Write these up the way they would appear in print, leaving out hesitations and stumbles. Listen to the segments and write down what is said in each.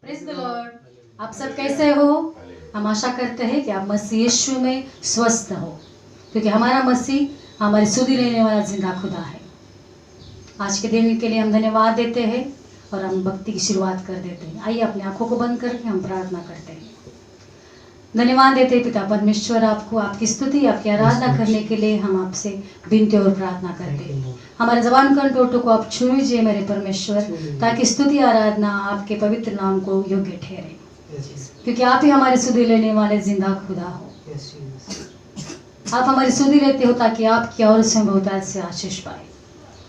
Praise the Lord. आप सब कैसे हो? हम आशा करते हैं कि आप मसीह यीशु में स्वस्थ हो, क्योंकि हमारा मसीह हमारी सुधि लेने वाला जिंदा खुदा है। आज के दिन के लिए हम धन्यवाद देते हैं और हम भक्ति की शुरुआत कर देते हैं। आइए अपने आंखों को बंद करके हम प्रार्थना करते हैं। धन्यवाद देते हैं पिता परमेश्वर, आपको आपकी स्तुति आपकी आराधना करने के लिए हम आपसे विनती और प्रार्थना करते हैं। हमारे जबान कंठों को आप छू लीजिए मेरे परमेश्वर, ताकि स्तुति आराधना आपके पवित्र नाम को योग्य ठहरे, क्योंकि आप ही हमारे सुधि लेने वाले जिंदा खुदा हो। आप हमारी सुधि लेते हो ताकि आपकी और से बहुतायत से आशीष पाए,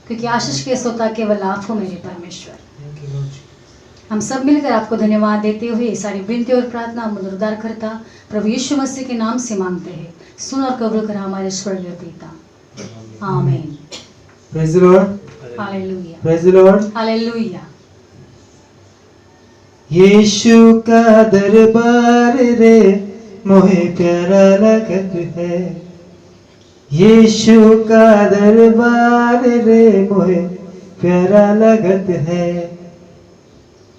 क्योंकि आशीष के सोता केवल आप हो मेरे परमेश्वर। हम सब मिलकर आपको धन्यवाद देते हुए ये सारी विनती और प्रार्थना उद्धार करता प्रभु यीशु मसीह के नाम से मांगते हैं। सुन और कबूल कर हमारे स्वर्गीय पिता। आमीन। Praise the Lord. Hallelujah. Praise the Lord. Hallelujah. यीशु का दरबार रे मोहे प्यारा लगत है। यीशु का दरबार रे मोहे प्यारा लगत है।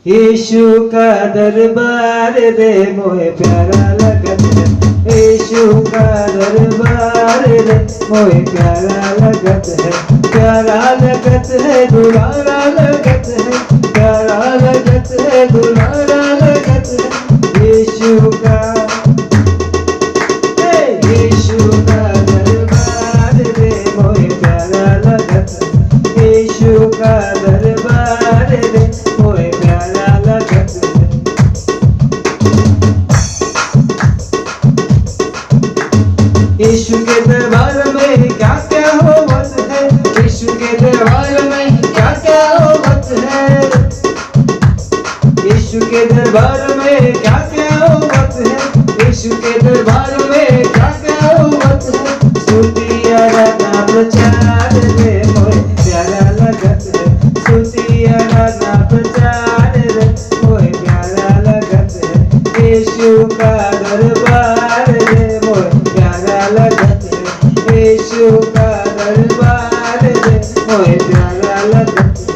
यीशु का दरबार रे मोहे प्यारा लगत है। यीशु का दरबार रे मोहे प्यारा लगत है। प्यारा लगत है, दुलारा लगत है। प्यारा लगत है, दुलारा लगत है। यीशु का दरबार रे मोहे प्यारा लगत है। यीशु का दरबार रे मोहे प्यारा लगत है। यीशु के दरबार में क्या क्या होवत है। यीशु के दरबार में क्या क्या होवत है। यीशु के दरबार में क्या क्या होवत है। यीशु के दरबार में क्या क्या होवत है। स्तुति आराधना प्रचार रे मोहे प्यारा लगत है। स्तुति आराधना प्रचार रे मोहे प्यारा लगत है। यीशु का दरबार रे मोहे प्यारा लगत है। यीशु का दरबार रे मोहे प्यारा लगत है।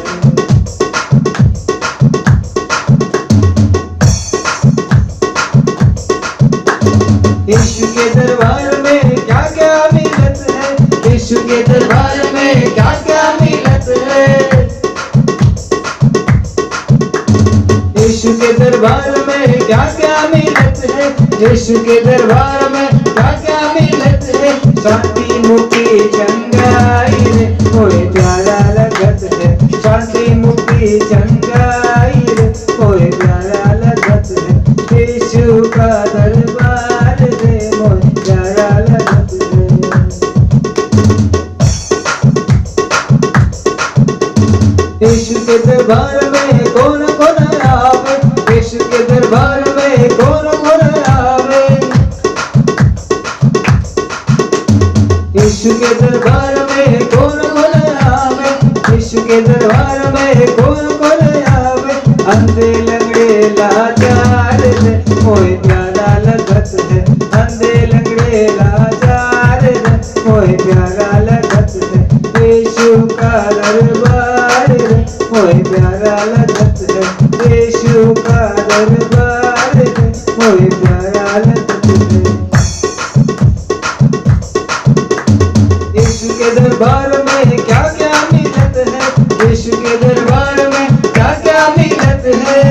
यीशु के दरबार में क्या क्या मिलत है। यीशु के दरबार में क्या क्या मिलत है। यीशु के दरबार में क्या क्या मिलत है। यीशु के दरबार में क्या क्या मिलत है। शांति मुक्ति चंगाई रे मोहे प्यारा लगत है। शांति मुक्ति चंगाई रे मोहे प्यारा लगत है। यीशु का दरबार रे मोहे प्यारा लगत है। यीशु के दरबार में कौन कौन आवे। यीशु के दरबार में कौन कौन आवे। यीशु के दरबार में कौन कौन आवे। यीशु के दरबार में कौन कौन आवे। अंधे लंगड़े लाचार रे मोहे प्यारा लगत है। अंधे लंगड़े लाचार रे मोहे प्यारा लगत है। यीशु का दरबार रे मोहे प्यारा लगत है। यीशु का दरबार रे मोहे प्यारा लगत है। यीशु के दरबार में क्या क्या मिलत है। यीशु के दरबार में क्या क्या मिलत है।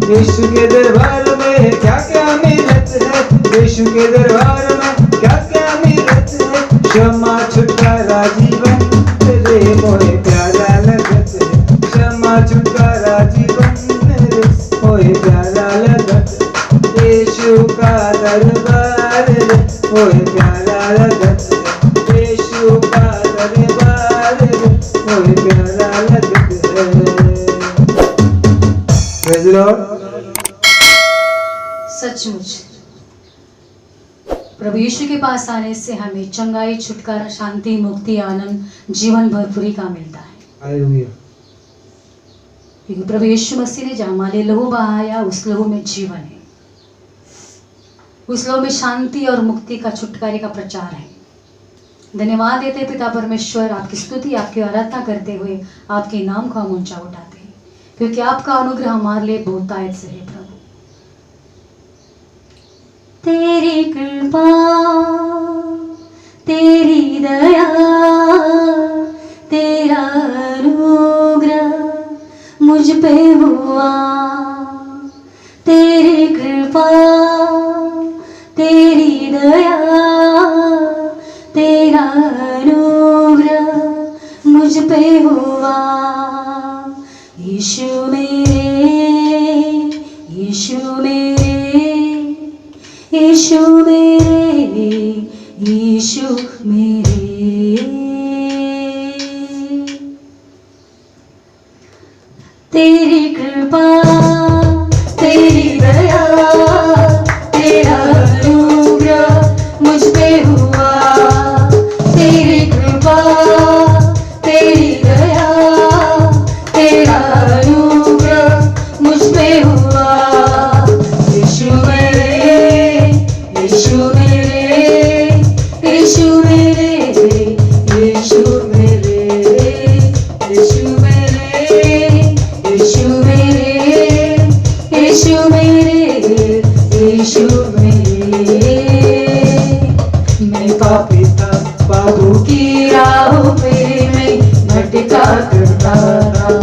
यीशु के दरबार में क्या क्या मिलत है। यीशु के दरबार में क्या क्या मिलत है। क्षमा छुटकारा जीवन रे मोहे प्यारा लगत है। क्षमा छुटकारा जीवन रे मोहे प्यारा लगत है। यीशु का दरबार रे मोहे प्यारा लगत है। यीशु का दरबार रे मोहे प्यारा लगत है। Praise the Lord. सचमुच प्रभु यीशु के पास आने से हमें चंगाई, छुटकारा, शांति, मुक्ति, आनंद, जीवन भरपूरी का मिलता है। हालेलुया। क्योंकि प्रभु यीशु मसीह ने जहाँ हमारे लहू बहाया, उस लहू में जीवन है। उस लहू में शांति और मुक्ति का, छुटकारे का प्रचार है। धन्यवाद देते पिता परमेश्वर, आपकी स्तुति आपकी आराधना करते हुए आपके नाम को हम ऊंचा उठाते हैं, क्योंकि आपका अनुग्रह हमारे लिए बहुतायत से है प्रभु। तेरी कृपा, तेरी दया, तेरा अनुग्रह मुझ पे हुआ। तेरी कृपा, तेरी दया, तेरा अनुग्रह मुझ पे हुआ। यीशु मेरे, यीशु मेरे, यीशु मेरे, यीशु मेरे। तेरी कृपा, तेरी दया, तेरा अनुग्रह मुझ पे हुआ। तेरी कृपा, तेरी दया, तेरा अनुग्रह मुझ पे हुआ। यीशु मेरे, यीशु मेरे, यीशु मेरे, यीशु मेरे, यीशु मेरे, यीशु मेरे, यीशु मेरे, यीशु मेरे। मैं पापी था, पापों की राहों पे मैं भटका करता रहा।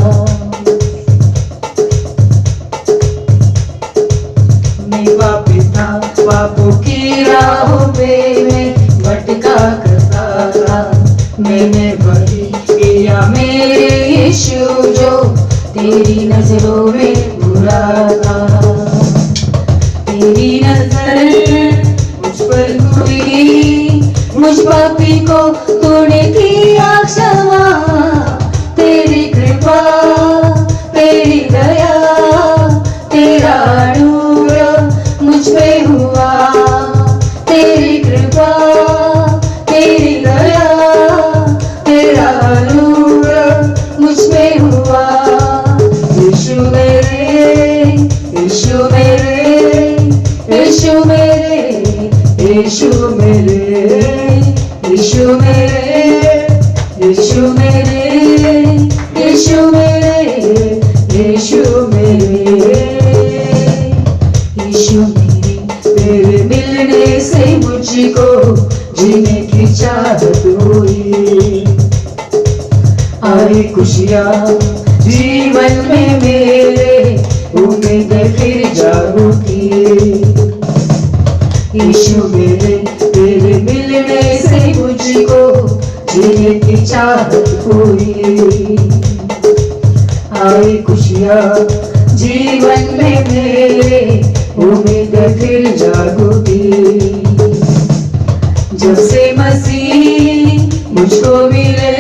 मैं पापी था, पापों की राहों पे मैं भटका करता रहा। मैंने वही किया मेरे यीशु जो तेरी नजरों में बुरा था। तेरी नजर मुझ पर हुई, मुझ पापी को तूने किया क्षमा। तेरी कृपा, तेरी दया, तेरा अनुग्रह मुझ पे हुआ। तेरी कृपा, तेरी दया, तेरा अनुग्रह मुझ पे हुआ। यीशु मेरे, यीशु मेरे, यीशु मेरे, यीशु मेरे, यीशु मेरे, यीशु मेरे, यीशु मेरे, यीशु मेरे, यीशु मेरे। तेरे मिलने से मुझको जीने की चाहत हुई। आई खुशियाँ जीवन में मेरे, उम्मीदें फिर जागूंगी। यीशु मेरे, तेरे मिलने से मुझको जीने की चाहत हुई। आई खुशियाँ जीवन में मेरे, उम्मीद फिर जागूंगी। जब से मसीह मुझको मिले,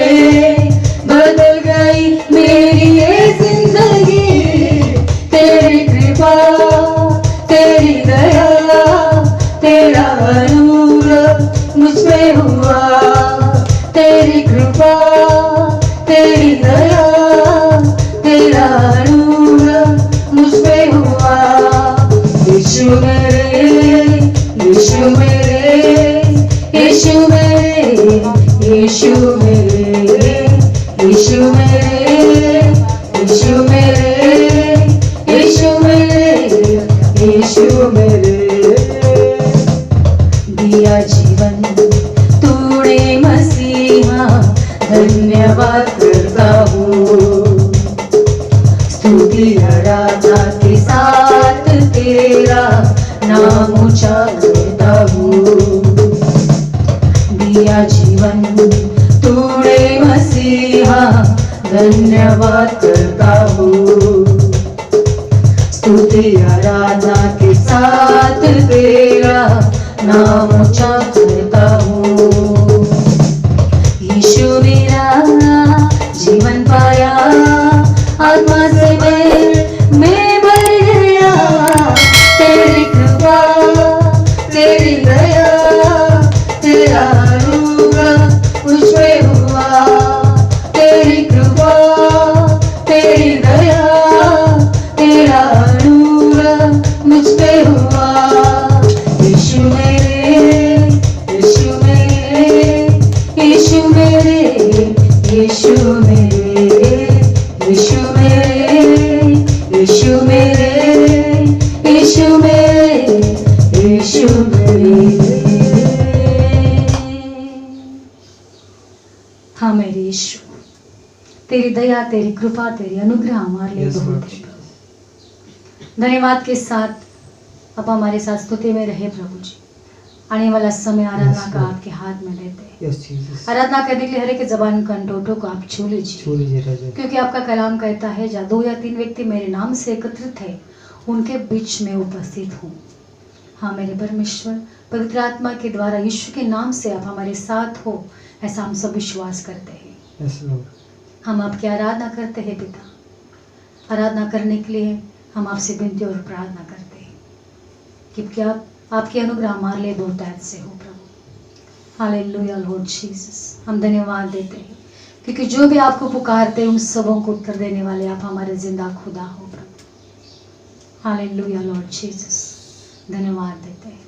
बदल गई मेरी ये जिंदगी। तेरी कृपा, तेरी दया, तेरा अनुग्रह मुझ पे हुआ। तेरी कृपा, तेरी दया, तेरा अनुग्रह मुझ पे हुआ। यीशु मेरे, यीशु मेरे, यीशु मेरे, यीशु मेरे, यीशु मेरे, यीशु मेरे, यीशु मेरे, यीशु मेरे। दिया जीवन तूने मसीहा, धन्यवाद करता हूँ। स्तुति आराधना के साथ तेरा नाम ऊंचा करता हूँ। दिया जीवन तूने मसीहा, धन्यवाद करता हूँ। स्तुति आराधना के साथ तेरा नाम ऊंचा करता हूँ। यीशु मेरा जीवन पाया, आत्मा से मैं भर गया। तेरी कृपा, तेरी दया, तेरा अनुग्रह मुझ पे हुआ। तेरी कृपा, तेरी दया, तेरा अनुग्रह मुझ पे हुआ। यीशु मेरे, यीशु मेरे, यीशु मेरे, यीशु मेरे, यीशु मेरे, यीशु मेरे, यीशु मेरे। हाँ मेरे यीशु, तेरी दया, तेरी कृपा, तेरी अनुग्रह हमारे लिए Yes, बहुत Lord है। Jesus. धन्यवाद के साथ आप हमारे साथ स्तुति में रहे प्रभु जी। आने वाला समय आराधना Yes, का Lord. आपके हाथ में देते हैं। Yes, Jesus. आराधना करने के लिए हर एक जबान कंटोटों को आप छू लीजिए, छू लीजिए राजा। क्योंकि आपका कलाम कहता है जहाँ 2 या 3 व्यक्ति मेरे नाम से एकत्रित है उनके बीच में उपस्थित हूँ। हाँ मेरे परमेश्वर, पवित्र आत्मा के द्वारा यीशु के नाम से आप हमारे साथ हो, ऐसा हम सब विश्वास करते हैं। Yes, Lord. हम आपकी आराधना करते हैं पिता। आराधना करने के लिए हम आपसे विनती और प्रार्थना करते हैं कि आप आपके अनुग्रह हमारे लिए बहुतायत से हो प्रभु। हालेलुया लॉर्ड जीसस, हम धन्यवाद देते हैं क्योंकि जो भी आपको पुकारते हैं उन सबों को उत्तर देने वाले आप हमारे जिंदा खुदा हो प्रभु। हालेलुया लॉर्ड जीसस, धन्यवाद देते हैं।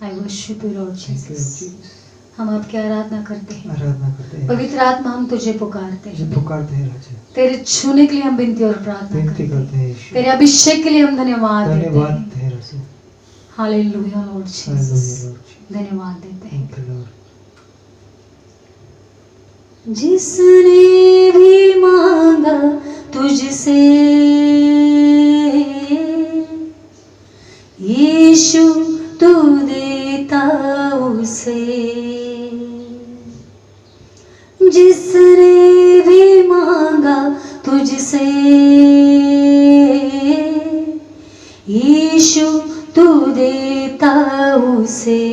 आई worship you Lord Thank you, Jesus. Jesus. हम आपकी आराधना करते हैं। आराधना करते हैं। पवित्र आत्मा, हम तुझे पुकारते तुझे हैं। पुकारते हैं राजा। तेरे छूने के लिए हम विनती और प्रार्थना विनती करते करते हैं। हैं यीशु। तेरे अभिषेक के लिए हम धन्यवाद देते धन्यवाद हैं। है राजा। Hallelujah Lord hallelujah Jesus, Lord Jesus. धन्यवाद देते हैं। Thank you, Lord. जिसने भी मांगा तुझसे यीशु तू देता उसे। जिसने भी मांगा तुझसे यीशु तू देता उसे।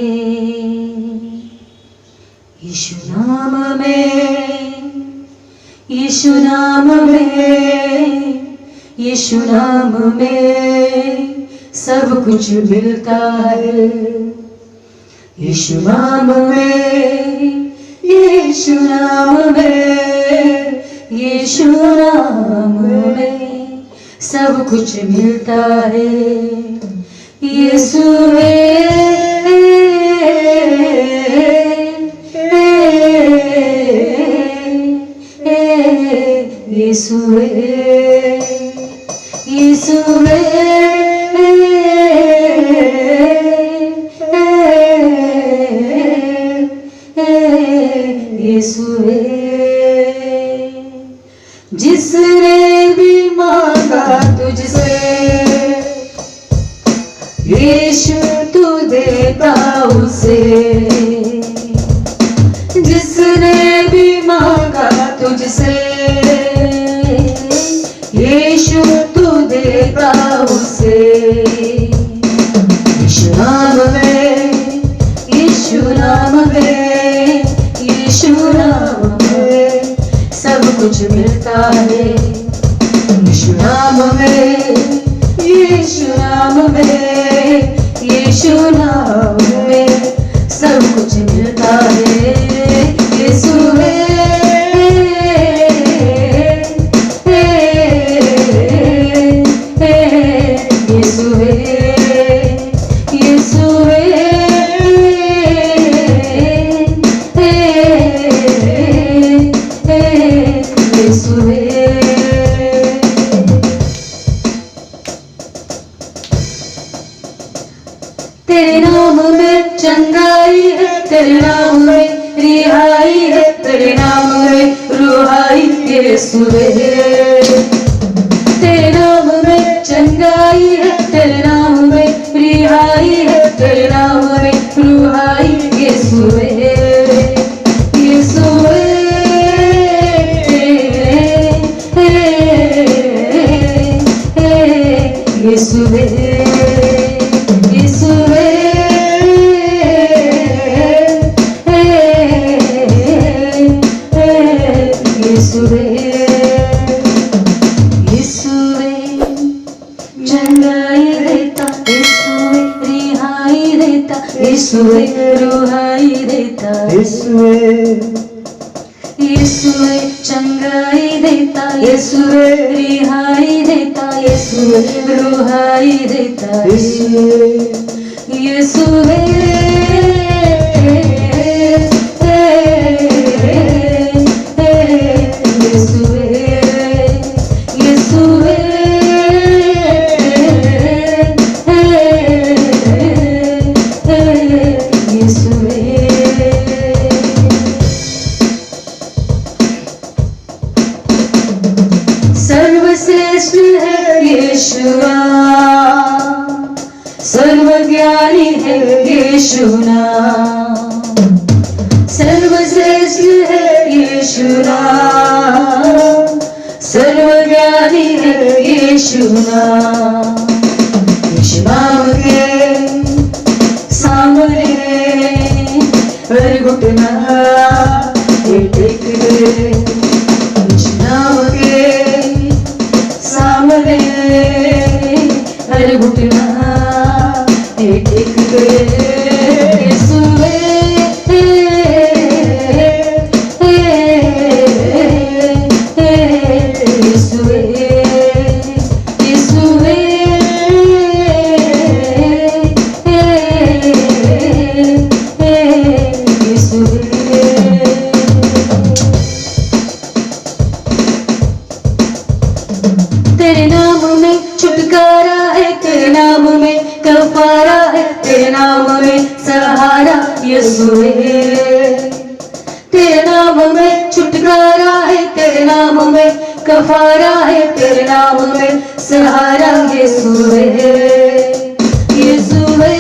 यीशु नाम में, यीशु नाम में, यीशु नाम में सब कुछ मिलता है। यीशु नाम में, यीशु नाम में, यीशु नाम में सब कुछ मिलता है। यीशुवे यीशुवे यीशुवे यीशुवे। जिसने भी मांगा तुझसे यीशु तू देता उसे। जिसने भी मांगा तुझसे यीशु तू देता उसे। यीशु नाम में, यीशु नाम में, यीशु नाम में सब कुछ मिलता है। यीशु नाम में, यीशु नाम में, यीशु नाम में सब कुछ मिलता है। यीशुवे यीशुवे यीशुवे यीशुवे। तेरे नाम में चंगाई है, तेरे नाम में रिहाई है, तेरे नाम में रुहाई। यीशुवे तेरे नाम में चंगाई है, तेरे नाम में रिहाई है, तेरे नाम में रुहाई। यीशुवे यीशुवे यीशुवे यीशुवे यीशुवे यीशुवे चंगाई देता, यीशुवे रिहाई देता, यीशुवे रुहाई देता। यीशुवे यीशुवे चंगाई देता, यीशुवे रिहाई देता, यीशुवे रुहाई देता। यीशुवे यीशुवे यीशुवे यीशुवे सर्वश्रेष्ठ है यीशुआ, सर्वज्ञानी है यीशु नाम, सर्वश्रेष्ठ है यीशु नाम, सर्वज्ञानी है यीशु नाम। यीशु नाम के सामने हर घुटना टेक दे, यीशु नाम के सामने हर घुटना टेक दे। तेरे नाम में छुटकारा है, तेरे नाम में कफारा है, तेरे नाम में सहारा यीशुए। तेरे नाम में छुटकारा है, तेरे नाम में कफारा है, तेरे नाम में सहारा यीशुए, यीशुए।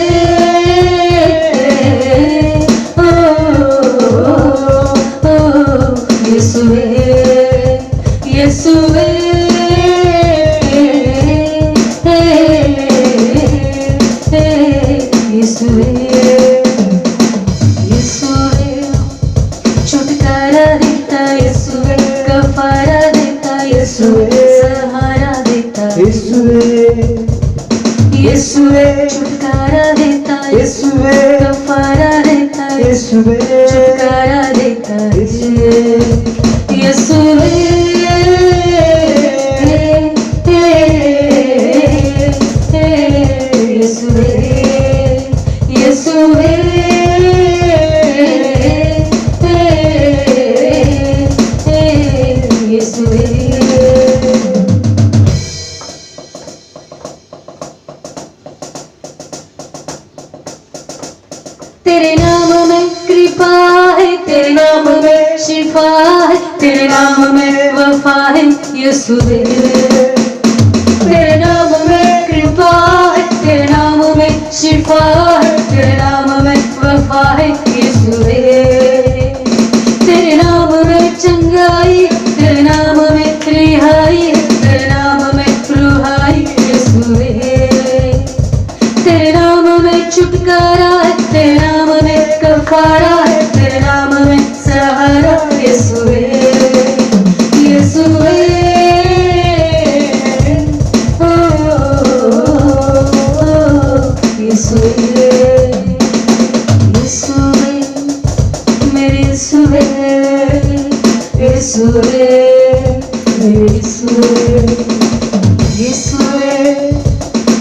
यीशुए, यीशुए, छुटकारा देता यीशुए, कफारा देता यीशुए, सहारा देता यीशुए, यीशुए। छुटकारा देता यीशुए, कफारा देता यीशुए, छुटकारा देता यीशुए, यीशुए, यीशुए, तेरे नाम में कृपा है, तेरे नाम में शिफा है, तेरे नाम में वफा है यीशुए। तेरे नाम में कृपा है, तेरे नाम में शिफा है, तेरे नाम में वफा है यीशुए। तेरे नाम में चंगाई, तेरे नाम में रिहाई, तेरे नाम में रुहाई यीशुए। तेरे नाम में छुटकारा है, तेरे नाम में कफारा है, तेरे नाम में सहारा यीशुए, यीशुए। यीशुए, यीशुए, मेरे यीशुए, यीशुए, मेरे यीशुए, यीशुए।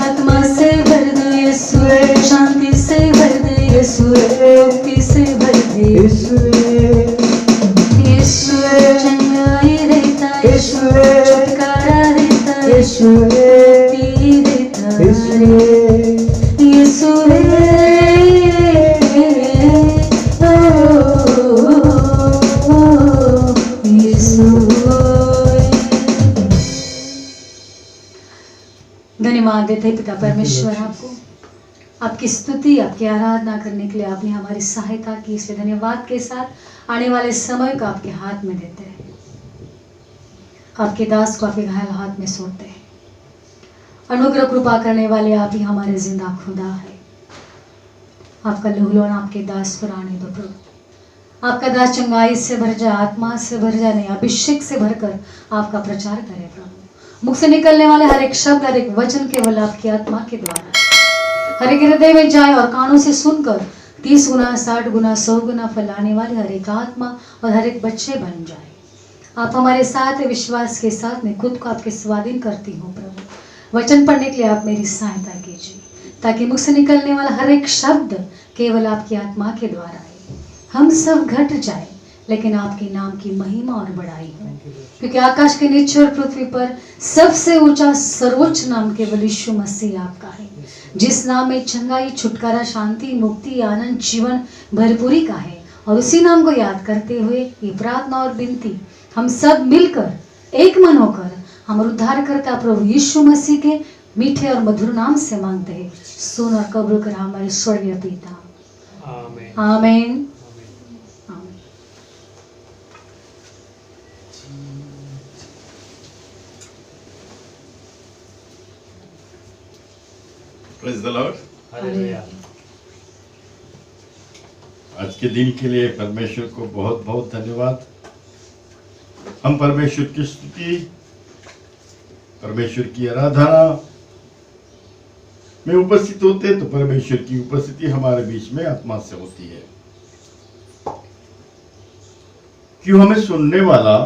आत्मा से भर दो यीशुए, शांति से भर दे यीशुए, मुक्ति से भर दे यीशुए, यीशुए। चंगाई देता यीशुए, छुटकारा देता यीशुए, मुक्ति देता यीशुए, यीशुए। धन्यवाद देते पिता परमेश्वर आपको, आपकी स्तुति, आपकी आराधना करने के लिए आपने हमारी सहायता की, इसलिए धन्यवाद के साथ आने वाले समय को आपके हाथ में देते हैं। आपके दास को आपके घायल हाथ में सौंपते हैं। अनुग्रह कृपा करने वाले आप ही हमारे जिंदा खुदा है। आपका लहूलोन आपके दास पर आने दो प्रभु। आपका दास चंगाई से भर जाए, आत्मा से भर जाए, नहीं अभिषेक से भरकर आपका प्रचार करे प्रभु। मुख से निकलने वाले हर एक शब्द, हर एक वचन केवल आपकी आत्मा के द्वारा हर एक हृदय में जाए और कानों से सुनकर 30 गुना 60 गुना 100 गुना फैलाने वाले हर एक आत्मा और हर एक बच्चे बन जाए। आप हमारे साथ विश्वास के साथ में खुद को आपके स्वाधीन करती हूँ प्रभु। वचन पढ़ने के लिए आप मेरी सहायता कीजिए, ताकि मुख से निकलने वाला हर एक शब्द केवल आपकी आत्मा के द्वारा है। हम सब घट जाए, लेकिन आपके नाम की महिमा और बड़ाई हो, क्योंकि आकाश के नीचे और पृथ्वी पर सबसे ऊंचा सर्वोच्च नाम केवल यीशु मसीह आपका है, जिस नाम में चंगाई, छुटकारा, शांति, मुक्ति, आनंद, जीवन भरपूरी का है। और उसी नाम को याद करते हुए ये प्रार्थना और विनती हम सब मिलकर एक मन होकर हमारे उद्धारकर्ता प्रभु यीशु मसीह के मीठे और मधुर नाम से मांगते हैं। सुन और कबूल कर हमारे स्वर्गीय पिता। आमीन। आमीन। Praise the Lord. हालेलुया। आज के दिन के लिए परमेश्वर को बहुत बहुत धन्यवाद। हम परमेश्वर की स्तुति, परमेश्वर की आराधना में उपस्थित होते हैं तो परमेश्वर की उपस्थिति हमारे बीच में आत्मा से होती है। क्यों? हमें सुनने वाला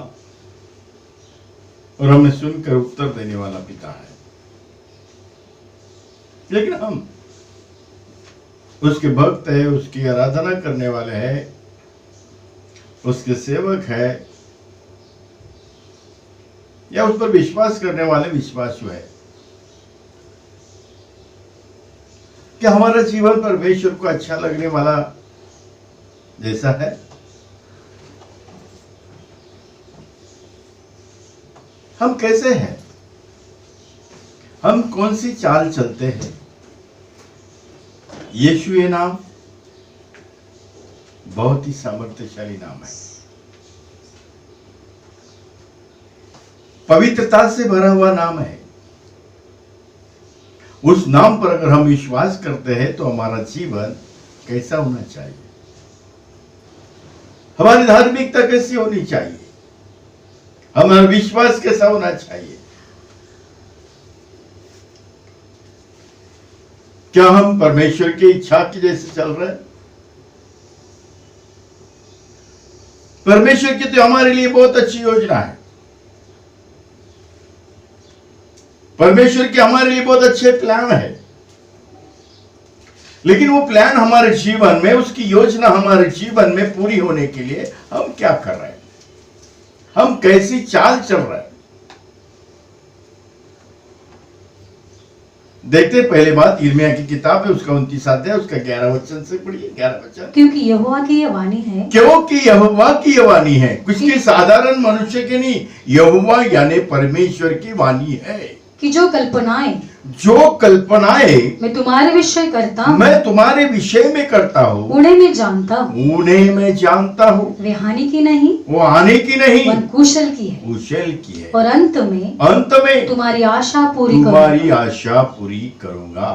और हमें सुनकर उत्तर देने वाला पिता है, लेकिन हम उसके भक्त है, उसकी आराधना करने वाले हैं, उसके सेवक है, या उस पर विश्वास करने वाले विश्वासु है। क्या हमारा जीवन परमेश्वर को अच्छा लगने वाला जैसा है? हम कैसे हैं? हम कौन सी चाल चलते हैं? यीशु ये नाम बहुत ही सामर्थ्यशाली नाम है, पवित्रता से भरा हुआ नाम है। उस नाम पर अगर हम विश्वास करते हैं तो हमारा जीवन कैसा होना चाहिए, हमारी धार्मिकता कैसी होनी चाहिए, हमारा विश्वास कैसा होना चाहिए। क्या हम परमेश्वर की इच्छा की जैसे चल रहे हैं? परमेश्वर की तो हमारे लिए बहुत अच्छी योजना है, परमेश्वर के हमारे लिए बहुत अच्छे प्लान है, लेकिन वो प्लान हमारे जीवन में, उसकी योजना हमारे जीवन में पूरी होने के लिए हम क्या कर रहे हैं, हम कैसी चाल चल रहे हैं। देखते पहले बात यिर्मयाह की किताब है, उसका 29 अध्याय, उसका 11 वचन से पढ़िए। 11 वचन। क्योंकि यहोवा की यह वाणी है, क्योंकि यहोवा की यह वाणी है, कुछ की साधारण मनुष्य की नहीं, यहोवा यानी परमेश्वर की वाणी है कि जो कल्पनाएं मैं तुम्हारे विषय करता हूँ, मैं तुम्हारे विषय में करता हूँ, उन्हें मैं जानता हूँ, उन्हें मैं जानता हूँ। वे हानि की नहीं, वो आने की नहीं, वरन कुशल की है, कुशल की है, और अंत में तुम्हारी आशा पूरी करूंगा।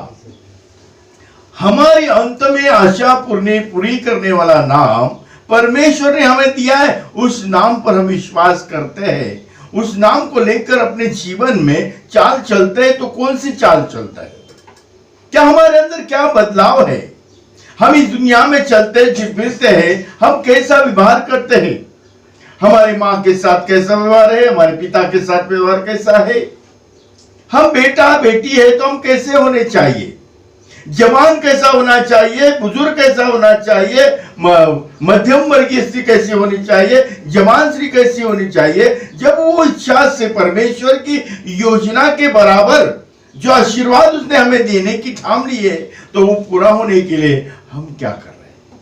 हमारी अंत में आशा पूरी करने वाला नाम परमेश्वर ने हमें दिया है। उस नाम पर हम विश्वास करते हैं, उस नाम को लेकर अपने जीवन में चाल चलते हैं। तो कौन सी चाल चलता है? क्या हमारे अंदर क्या बदलाव है? हम इस दुनिया में चलते फिरते हैं, हम कैसा व्यवहार करते हैं? हमारे माँ के साथ कैसा व्यवहार है, हमारे पिता के साथ व्यवहार कैसा है? हम बेटा बेटी है तो हम कैसे होने चाहिए? जवान कैसा होना चाहिए, बुजुर्ग कैसा होना चाहिए, मध्यम वर्गीय स्त्री कैसी होनी चाहिए, जवान स्त्री कैसी होनी चाहिए? जब वो इच्छा से परमेश्वर की योजना के बराबर जो आशीर्वाद उसने हमें देने की ठान ली है, तो वो पूरा होने के लिए हम क्या कर रहे हैं?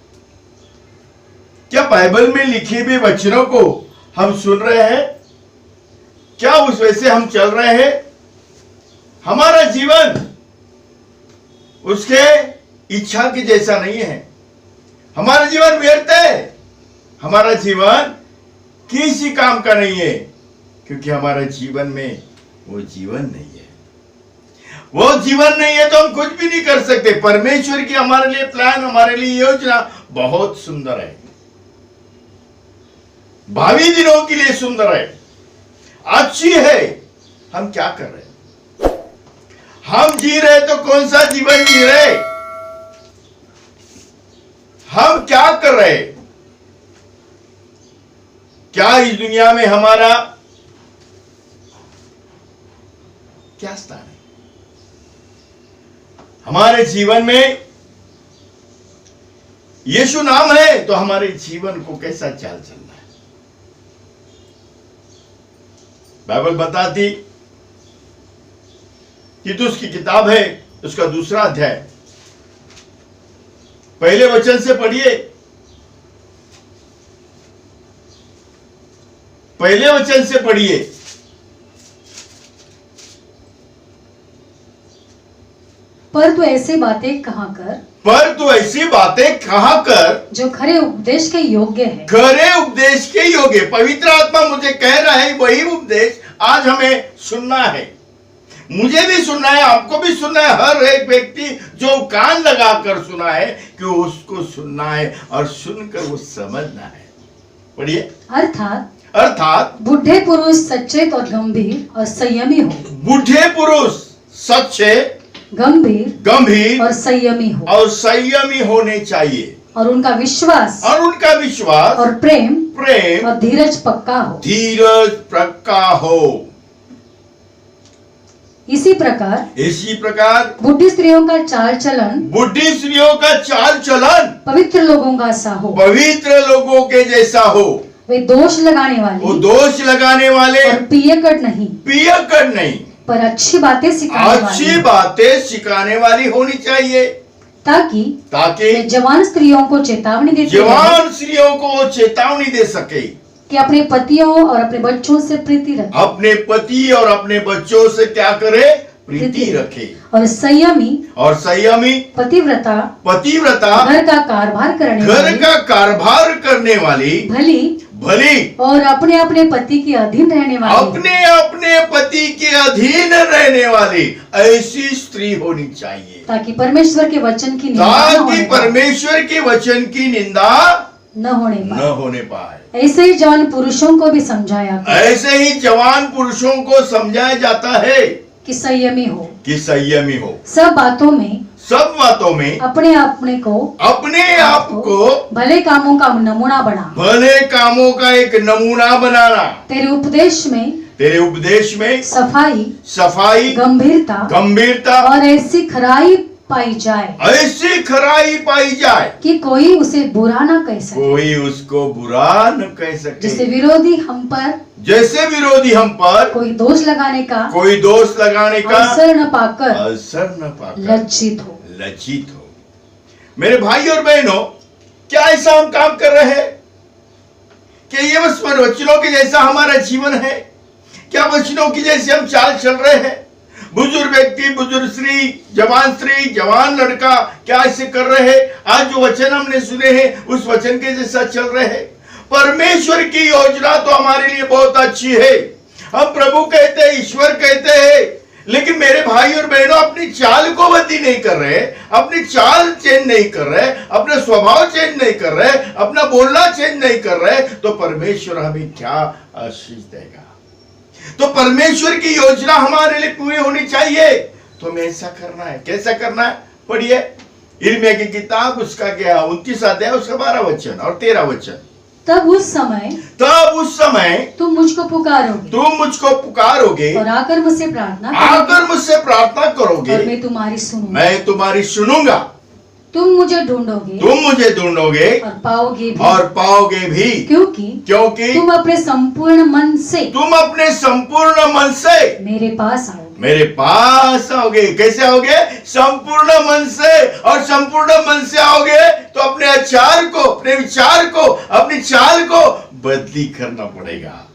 क्या बाइबल में लिखे हुए वचनों को हम सुन रहे हैं? क्या उस वैसे हम चल रहे हैं? हमारा जीवन उसके इच्छा की जैसा नहीं है, हमारा जीवन व्यर्थ है, हमारा जीवन किसी काम का नहीं है, क्योंकि हमारे जीवन में वो जीवन नहीं है। वो जीवन नहीं है तो हम कुछ भी नहीं कर सकते। परमेश्वर की हमारे लिए प्लान, हमारे लिए योजना बहुत सुंदर है, भावी दिनों के लिए सुंदर है, अच्छी है। हम क्या कर रहे हैं? हम जी रहे तो कौन सा जीवन जी रहे? हम क्या कर रहे? क्या इस दुनिया में हमारा क्या स्थान है? हमारे जीवन में यीशु नाम है तो हमारे जीवन को कैसा चाल चलना है? बाइबल बताती, तीतुस की किताब है, उसका 2 अध्याय, पहले वचन से पढ़िए। पहले वचन से पढ़िए। पर तू ऐसी बातें कहाँ कर पर तू ऐसी बातें कहा कर जो खरे उपदेश के योग्य है। खरे उपदेश के योग्य। पवित्र आत्मा मुझे कह रहा है वही उपदेश आज हमें सुनना है, मुझे भी सुनना है, आपको भी सुनना है। हर एक व्यक्ति जो कान लगाकर सुना है कि उसको सुनना है और सुनकर वो समझना है। पढ़िए। अर्थात बूढ़े पुरुष सचेत और गंभीर और संयमी हो। बूढ़े पुरुष सच्चे, गंभीर और संयमी हो, और संयमी होने चाहिए, और उनका विश्वास और प्रेम और धीरज पक्का हो। इसी प्रकार बुढ़ी स्त्रियों का चाल चलन पवित्र लोगों का सा हो, पवित्र लोगों के जैसा हो। वे दोष लगाने वाले और पियकड़ नहीं पर अच्छी बातें सिखाने वाली होनी चाहिए, ताकि जवान स्त्रियों को चेतावनी दे सके कि अपने पतियों और अपने बच्चों से प्रीति रखे। अपने पति और अपने बच्चों से क्या करे? प्रीति रखे। और संयमी पतिव्रता घर का कारभार करने वाली भली और अपने अपने पति के अधीन रहने वाली ऐसी स्त्री होनी चाहिए, ताकि परमेश्वर के वचन की निंदा न होने पाए। ऐसे ही जवान पुरुषों को भी समझाया जाता है कि संयमी हो। सब बातों में अपने आप को भले कामों का एक नमूना बनाना। तेरे उपदेश में सफाई गंभीरता और ऐसी खराई पाई जाए कि कोई उसे बुरा न कह सके। जैसे विरोधी हम पर कोई दोष लगाने का अवसर न पाकर लज्जित हो। मेरे भाई और बहनों, क्या ऐसा हम काम कर रहे हैं कि ये बस वचनों के जैसा हमारा जीवन है? क्या वचनों की जैसे हम चाल चल रहे हैं? बुजुर्ग व्यक्ति, बुजुर्ग स्त्री, जवान लड़का क्या ऐसे कर रहे हैं? आज जो वचन हमने सुने हैं उस वचन के जैसा चल रहे हैं? परमेश्वर की योजना तो हमारे लिए बहुत अच्छी है, हम प्रभु कहते हैं, ईश्वर कहते हैं, लेकिन मेरे भाई और बहनों अपनी चाल को बदली नहीं कर रहे, अपनी चाल चेंज नहीं कर रहे, अपना स्वभाव चेंज नहीं कर रहे, अपना बोलना चेंज नहीं कर रहे, तो परमेश्वर हमें क्या आशीष देगा? तो परमेश्वर की योजना हमारे लिए पूरी होनी चाहिए, तो हमें ऐसा करना है। कैसा करना है? पढ़िए यिर्मयाह की किताब, उसका क्या 29 अध्याय, उसका 12 वचन और 13 वचन। तब उस समय तुम मुझको पुकारोगे और आकर मुझसे प्रार्थना करोगे और मैं तुम्हारी सुनूंगा। तुम मुझे ढूंढोगे और पाओगे भी क्योंकि तुम अपने संपूर्ण मन से मेरे पास आओगे। कैसे आओगे? संपूर्ण मन से। और संपूर्ण मन से आओगे तो अपने आचार को, अपने विचार को, अपनी चाल को बदली करना पड़ेगा,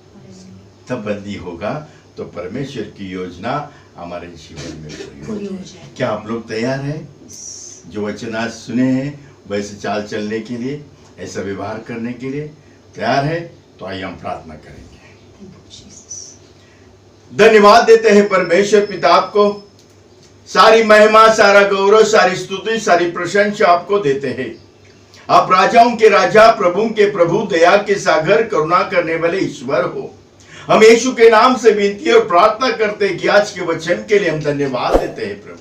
तब बदली होगा तो परमेश्वर की योजना हमारे जीवन में पूरी हो जाए। क्या आप लोग तैयार हैं? जो वचन आज सुने हैं वैसे चाल चलने के लिए, ऐसा व्यवहार करने के लिए तैयार है? तो आइए हम प्रार्थना करेंगे। धन्यवाद देते हैं परमेश्वर पिता आपको, सारी महिमा, सारा गौरव, सारी स्तुति, सारी प्रशंसा आपको देते हैं। आप राजाओं के राजा, प्रभु के प्रभु, दया के सागर, करुणा करने वाले ईश्वर हो। हम यीशु के नाम से विनती और प्रार्थना करते हैं कि आज के वचन के लिए हम धन्यवाद देते हैं प्रभु।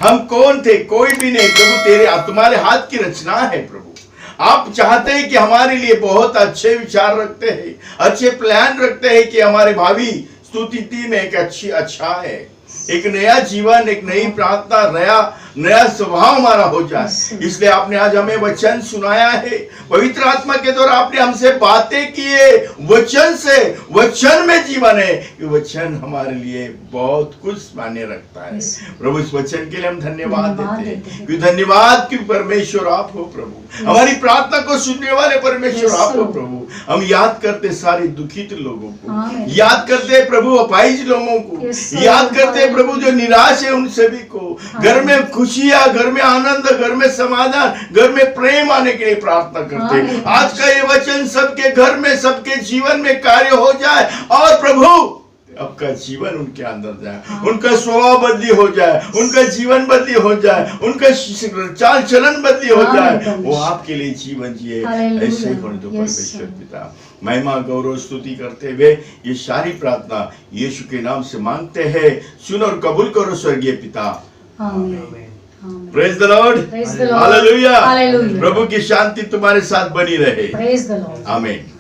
हम कौन थे? कोई भी नहीं प्रभु, तेरे तुम्हारे हाथ की रचना है प्रभु। आप चाहते हैं कि हमारे लिए बहुत अच्छे विचार रखते हैं, अच्छे प्लान रखते हैं कि हमारे भावी स्तुति में एक अच्छा है, एक नया जीवन, एक नई प्रार्थना, नया स्वभाव हमारा हो जाए। इसलिए आपने आज हमें वचन सुनाया है, पवित्र आत्मा के द्वारा आपने हमसे बातें की है, वचन से, वचन में जीवन है। ये वचन हमारे लिए बहुत कुछ मायने रखता है प्रभु। इस वचन के लिए हम धन्यवाद देते हैं कि धन्यवाद कि परमेश्वर आप हो प्रभु, हमारी प्रार्थना को सुनने वाले परमेश्वर आप हो प्रभु। हम याद करते सारे दुखित लोगों को, याद करते प्रभु अपाहिज लोगों को, याद करते हैं प्रभु जो निराश है उन सभी को घर में खुशियां, घर में आनंद, घर में समाधान, घर में प्रेम आने के लिए प्रार्थना करते हैं। आज का ये वचन सबके घर में, सबके जीवन में कार्य हो जाए और प्रभु आपका जीवन उनके अंदर जाए, उनका स्वभाव बदली हो जाए, उनका जीवन बदली हो जाए, उनका चाल चलन बदली हो जाए, वो आपके लिए जीवन जिए। ऐसे होने दो परमेश्वर पिता। महिमा गौरव स्तुति करते हुए ये सारी प्रार्थना यीशु के नाम से मांगते हैं। सुनो और कबूल करो स्वर्गीय पिता। Praise the Lord, hallelujah. प्रभु की शांति तुम्हारे साथ बनी रहे। प्रेज द लॉर्ड, आमीन।